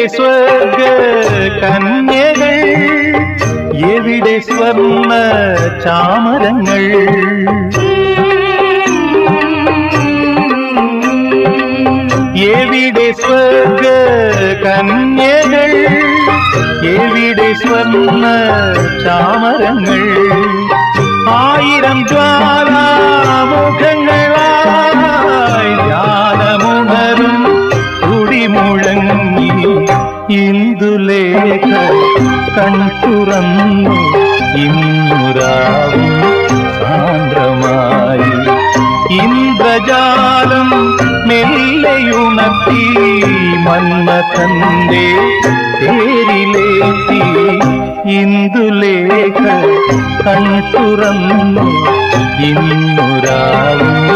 സ്വർഗ കന്യകൾ, എവിടെ സ്വർണ്ണ ചാമരങ്ങൾ? എവിടെ സ്വർഗ കന്യകൾ, എവിടെ സ്വർണ്ണ ചാമരങ്ങൾ? ആയിരം ജ്വാലാമുഖങ്ങളായി ജ്ഞാനമുണരും തുടിമുഴങ്ങി ഇന്ദുലേഖ കൺതുറന്നു ഇന്നുരാവും സാന്ദ്രമായി. ഇന്ദ്രജാലം മെല്ലെയുണർത്തി മന്മഥന്റെ തേരിലേറ്റി ഇന്ദുലേഖ കൺതുറന്നു ഇന്നുരാവും